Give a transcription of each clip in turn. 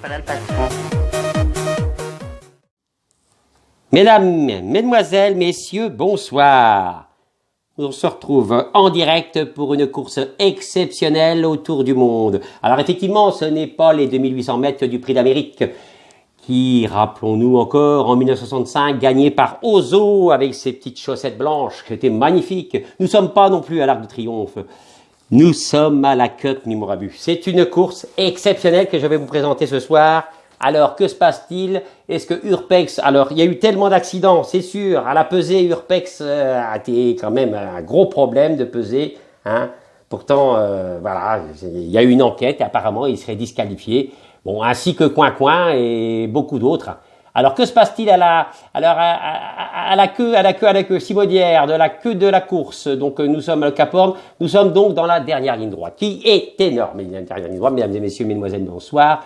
voilà le patron. Mesdames, mesdemoiselles, messieurs, bonsoir. On se retrouve en direct pour une course exceptionnelle autour du monde. Alors effectivement, ce n'est pas les 2800 mètres du Prix d'Amérique qui, rappelons-nous encore, en 1965, gagné par Ozo avec ses petites chaussettes blanches, qui étaient magnifiques. Nous ne sommes pas non plus à l'Arc de Triomphe. Nous sommes à la Cup Mimorabu. C'est une course exceptionnelle que je vais vous présenter ce soir. Alors, que se passe-t-il? Est-ce que Urpex... Alors, il y a eu tellement d'accidents, c'est sûr. À la pesée, Urpex a été quand même un gros problème de peser. Hein. Pourtant, voilà, il y a eu une enquête et apparemment, il serait disqualifié. Bon, ainsi que Coin et beaucoup d'autres. Alors, que se passe-t-il à la queue cimodière, de la queue de la course? Donc, nous sommes à Cap Horn. Nous sommes donc dans la dernière ligne droite, qui est énorme. La dernière ligne droite, mesdames et messieurs, mesdemoiselles, bonsoir.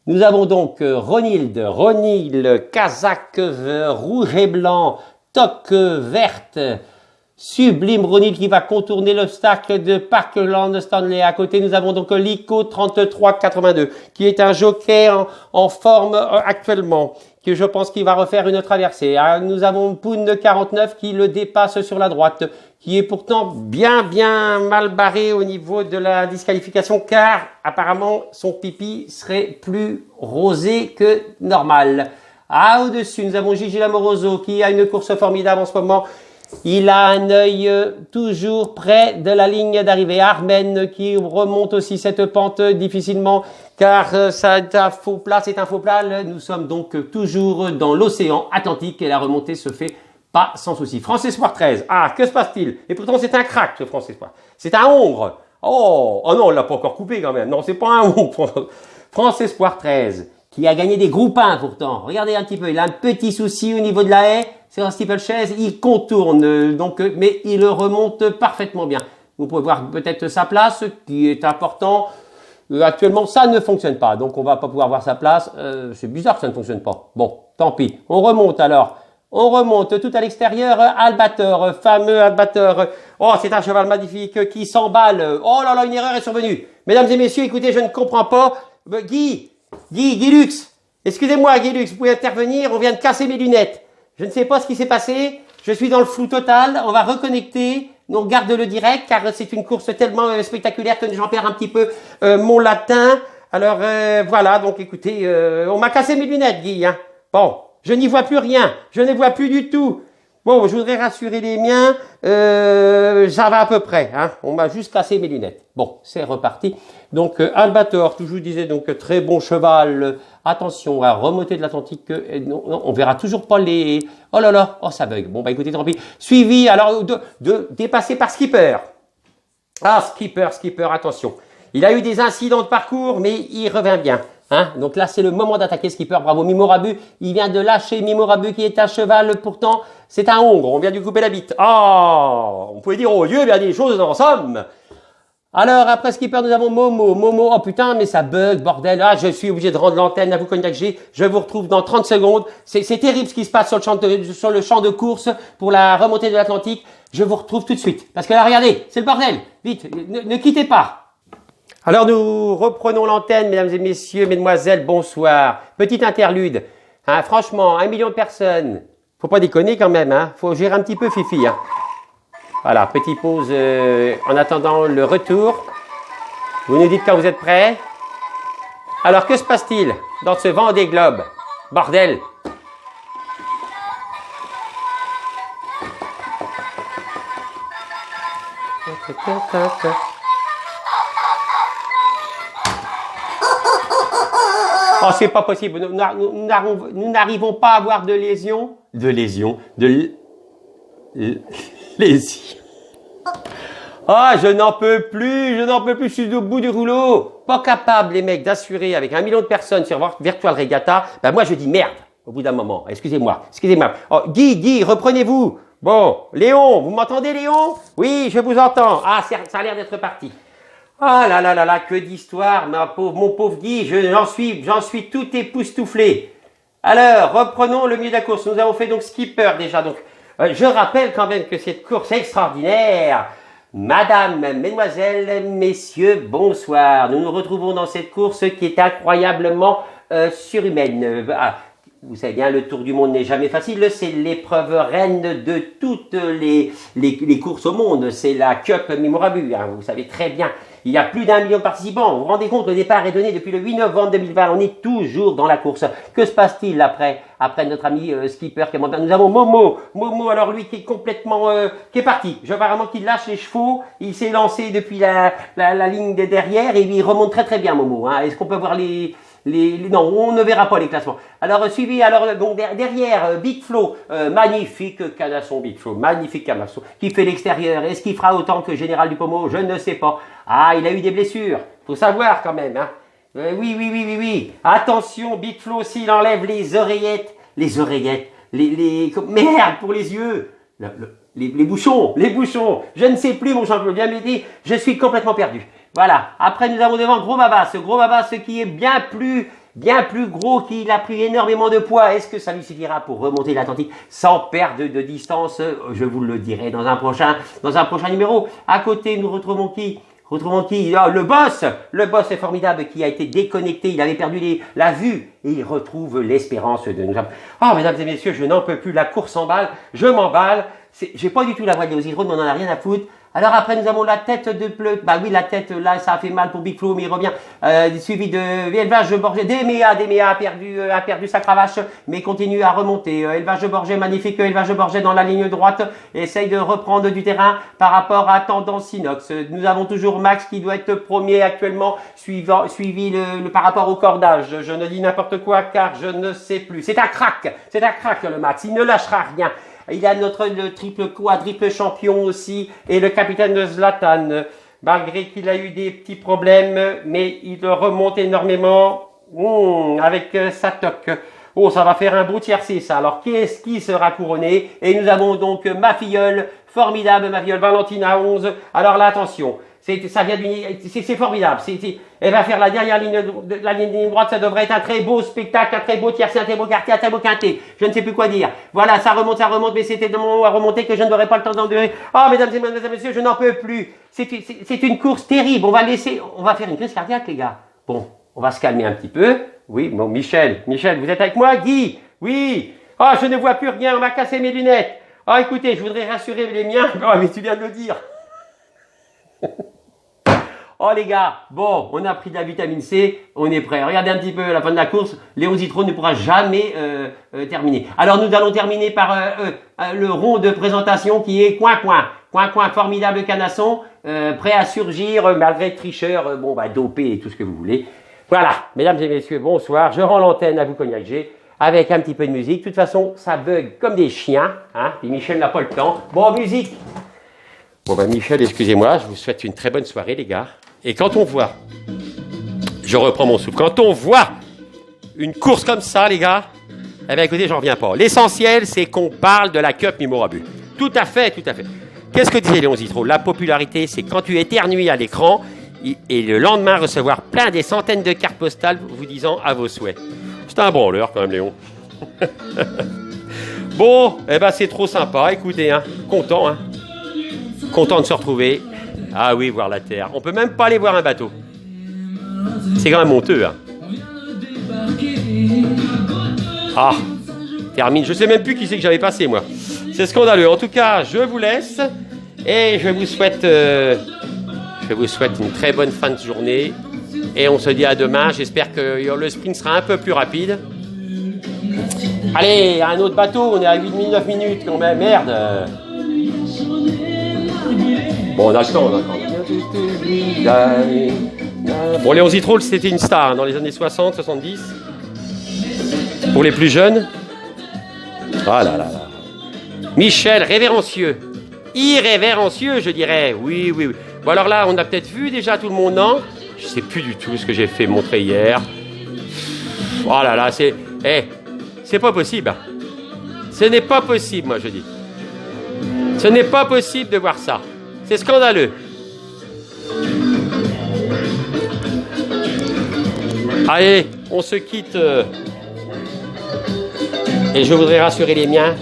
Nous avons donc Ronilde, Kazakh rouge et blanc, toque verte, Sublime Ronilde qui va contourner l'obstacle de Parkland Stanley. À côté, nous avons donc Lico 3382 qui est un jockey en forme actuellement, que je pense qu'il va refaire une traversée. Nous avons Poun 49 qui le dépasse sur la droite, qui est pourtant bien mal barré au niveau de la disqualification, car apparemment son pipi serait plus rosé que normal. Au-dessus, nous avons Gigi Lamoroso qui a une course formidable en ce moment. Il a un œil toujours près de la ligne d'arrivée. Armen qui remonte aussi cette pente difficilement, car c'est un faux plat. Nous sommes donc toujours dans l'océan Atlantique et la remontée se fait pas sans souci. France Espoir 13. Ah, que se passe-t-il? Et pourtant, c'est un crack, ce France Espoir. C'est un hongre. Oh non, on l'a pas encore coupé quand même. Non, c'est pas un hongre. France Espoir 13, qui a gagné des groupes 1 pourtant. Regardez un petit peu, il a un petit souci au niveau de la haie. C'est un steeplechase, il contourne, donc, mais il remonte parfaitement bien. Vous pouvez voir peut-être sa place, qui est important. Actuellement, ça ne fonctionne pas, donc on va pas pouvoir voir sa place. C'est bizarre que ça ne fonctionne pas. Bon, tant pis. On remonte alors. On remonte tout à l'extérieur. Albator, fameux Albator. Oh, c'est un cheval magnifique qui s'emballe. Oh là là, une erreur est survenue. Mesdames et messieurs, écoutez, je ne comprends pas. Guy Lux. Excusez-moi, Guy Lux, vous pouvez intervenir. On vient de casser mes lunettes. Je ne sais pas ce qui s'est passé. Je suis dans le flou total. On va reconnecter. On garde le direct car c'est une course tellement spectaculaire que j'en perds un petit peu mon latin. Alors voilà. Donc écoutez, on m'a cassé mes lunettes, Guy. Hein. Bon, je n'y vois plus rien. Je ne vois plus du tout. Bon, je voudrais rassurer les miens. Ça va à peu près. Hein. On m'a juste cassé mes lunettes. Bon, c'est reparti. Donc Albator, toujours disais donc très bon cheval. Attention à remonter de l'Atlantique. Non, on verra toujours pas les. Oh là là, oh ça bug. Bon bah écoutez, tant pis. Suivi alors dépassé par Skipper. Ah Skipper, attention. Il a eu des incidents de parcours, mais il revient bien. Hein, donc là, c'est le moment d'attaquer Skipper. Bravo, Mimorabu. Il vient de lâcher Mimorabu qui est un cheval. Pourtant, c'est un hongre. On vient de lui couper la bite. Oh, on pouvait dire oh Dieu, bien des choses en somme. Alors, après Skipper, nous avons Momo. Oh putain, mais ça bug, bordel. Ah, je suis obligé de rendre l'antenne à vous, Cognac G. Je vous retrouve dans 30 secondes. C'est terrible ce qui se passe sur le champ de course pour la remontée de l'Atlantique. Je vous retrouve tout de suite. Parce que là, regardez, c'est le bordel. Vite, ne quittez pas. Alors nous reprenons l'antenne, mesdames et messieurs, mesdemoiselles, bonsoir. Petite interlude. Hein, franchement, 1 million de personnes. Faut pas déconner quand même, hein. Faut gérer un petit peu Fifi, hein. Voilà, petite pause en attendant le retour. Vous nous dites quand vous êtes prêts. Alors, que se passe-t-il dans ce vent des globes? Bordel! Oh, c'est pas possible. Nous n'arrivons pas à avoir de lésions. Lésions. Ah, je n'en peux plus, je suis au bout du rouleau. Pas capable, les mecs, d'assurer avec 1 million de personnes sur Virtual Regatta. Ben, moi, je dis merde, au bout d'un moment. Excusez-moi. Oh, Guy, reprenez-vous. Bon, Léon, vous m'entendez, Léon? Oui, je vous entends. Ah, ça a l'air d'être parti. Ah là, que d'histoire, mon pauvre Guy, j'en suis tout époustouflé. Alors, reprenons le milieu de la course. Nous avons fait donc Skipper déjà. Donc, je rappelle quand même que cette course extraordinaire Madame, mesdemoiselles, messieurs, bonsoir. Nous nous retrouvons dans cette course qui est incroyablement surhumaine. Vous savez bien, le Tour du Monde n'est jamais facile. C'est l'épreuve reine de toutes les courses au monde. C'est la Cup Memorabus. Hein. Vous savez très bien. Il y a plus d'1 million de participants. Vous vous rendez compte, le départ est donné depuis le 8 novembre 2020. On est toujours dans la course. Que se passe-t-il après notre ami skipper qui est monté? Nous avons Momo. Momo, alors lui qui est complètement... qui est parti. Je vois vraiment qu'il lâche les chevaux. Il s'est lancé depuis la ligne de derrière et il remonte très très bien, Momo. Hein. Est-ce qu'on peut voir non, on ne verra pas les classements. Alors, suivi, donc, derrière, Big Flo, magnifique canasson, Big Flo, magnifique canasson, qui fait l'extérieur. Est-ce qu'il fera autant que Général Dupommeau? Je ne sais pas. Ah, il a eu des blessures. Faut savoir quand même, hein. Oui. Attention, Big Flo, s'il enlève les oreillettes, merde, pour les yeux. Les bouchons. Je ne sais plus, mon champion, bien m'aider. Je suis complètement perdu. Voilà. Après, nous avons devant Gros Babas qui est bien plus gros, qu'il a pris énormément de poids. Est-ce que ça lui suffira pour remonter l'Atlantique sans perdre de distance? Je vous le dirai dans un prochain numéro. À côté, nous retrouvons qui? Le boss est formidable, qui a été déconnecté, il avait perdu la vue, et il retrouve l'espérance de nous. Oh, mesdames et messieurs, je n'en peux plus, la course s'emballe, je m'emballe, j'ai pas du tout la voix de Léo mais on en a rien à foutre. Alors après, nous avons la tête de Pleu. Bah oui, la tête, là, ça a fait mal pour Big Flo, mais il revient. Suivi de Élevage Borget. Déméa a perdu sa cravache, mais continue à remonter. Élevage Borget, magnifique Élevage Borget dans la ligne droite. Essaye de reprendre du terrain par rapport à Tendance Inox. Nous avons toujours Max qui doit être premier actuellement, suivi par rapport au cordage. Je ne dis n'importe quoi car je ne sais plus. C'est un crack le Max. Il ne lâchera rien. Il y a le quadruple champion aussi et le capitaine de Zlatan, malgré qu'il a eu des petits problèmes, mais il remonte énormément avec sa toque. Oh, ça va faire un beau tiercé ça. Alors, qu'est-ce qui sera couronné? Et nous avons donc ma filleule, formidable, ma filleule Valentina 11. Alors là, attention. Ça vient c'est formidable. Elle va faire la dernière ligne droite. Ça devrait être un très beau spectacle, un très beau tiercé, un très beau quartier, un très beau quintet. Je ne sais plus quoi dire. Voilà, ça remonte, mais c'était de moment à remonter que je n'aurai pas le temps d'endurer. Oh, mesdames et messieurs, je n'en peux plus. C'est une course terrible. On va faire une crise cardiaque, les gars. Bon, on va se calmer un petit peu. Oui, bon, Michel, vous êtes avec moi? Guy? Oui. Oh, je ne vois plus rien. On m'a cassé mes lunettes. Oh, écoutez, je voudrais rassurer les miens. Oh, mais tu viens de le dire. Oh les gars, bon, on a pris de la vitamine C, on est prêt. Regardez un petit peu la fin de la course, Léon Zitrone ne pourra jamais terminer. Alors nous allons terminer par le rond de présentation qui est Coin, formidable canasson, prêt à surgir malgré tricheur, dopé et tout ce que vous voulez. Voilà, mesdames et messieurs, bonsoir, je rends l'antenne à vous Cognac G avec un petit peu de musique. De toute façon, ça bug comme des chiens, hein, et Michel n'a pas le temps. Bon, musique. Bon Michel, excusez-moi, je vous souhaite une très bonne soirée les gars. Et quand on voit, je reprends mon souffle, quand on voit une course comme ça les gars, eh bien écoutez, j'en reviens pas. L'essentiel, c'est qu'on parle de la Cup Memorabus. Tout à fait. Qu'est-ce que disait Léon Zitrone? La popularité, c'est quand tu éternues à l'écran et le lendemain recevoir plein des centaines de cartes postales vous disant à vos souhaits. C'est un branleur quand même Léon. Bon, c'est trop sympa, écoutez, hein, content de se retrouver. Ah oui, voir la Terre. On peut même pas aller voir un bateau. C'est quand même honteux, hein. Ah, termine. Je sais même plus qui c'est que j'avais passé, moi. C'est scandaleux. En tout cas, je vous laisse et je vous souhaite une très bonne fin de journée. Et on se dit à demain. J'espère que le sprint sera un peu plus rapide. Allez, un autre bateau. On est à 8-9 minutes quand même. Merde. Bon, on a le temps. Bon, Léon Zitrone, c'était une star dans les années 60, 70. Pour les plus jeunes. Ah là là là. Michel, révérencieux. Irrévérencieux, je dirais. Oui. Bon, alors là, on a peut-être vu déjà tout le monde, non? Je sais plus du tout ce que j'ai fait montrer hier. Oh là là, c'est pas possible. Ce n'est pas possible, moi, je dis. Ce n'est pas possible de voir ça. C'est scandaleux. Allez, on se quitte. Et je voudrais rassurer les miens.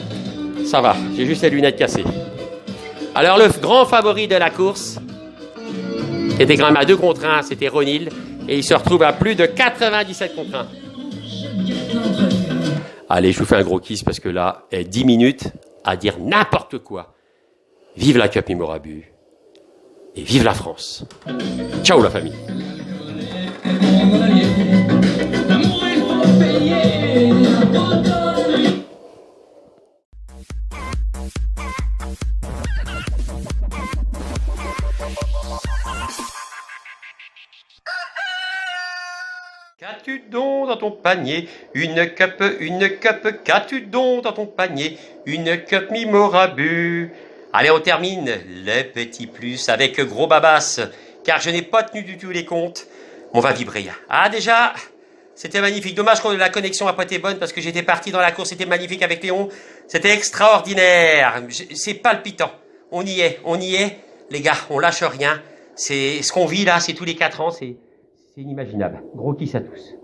Ça va, j'ai juste les lunettes cassées. Alors le grand favori de la course, qui était quand même à 2 contre 1, c'était Ronil, et il se retrouve à plus de 97 contre 1. Allez, je vous fais un gros kiss parce que là, 10 minutes à dire n'importe quoi. Vive la Cup Mémorabu et vive la France. Ciao la famille. Qu'as-tu donc dans ton panier? Une cup, qu'as-tu donc dans ton panier? Une cup Mémorabu. Allez, on termine le petit plus avec Gros Babas, car je n'ai pas tenu du tout les comptes. On va vibrer. Ah déjà, c'était magnifique. Dommage que la connexion n'a pas été bonne parce que j'étais parti dans la course, c'était magnifique avec Léon. C'était extraordinaire. C'est palpitant. On y est. Les gars, on lâche rien. C'est ce qu'on vit là, c'est tous les 4 ans, c'est inimaginable. Gros kiss à tous.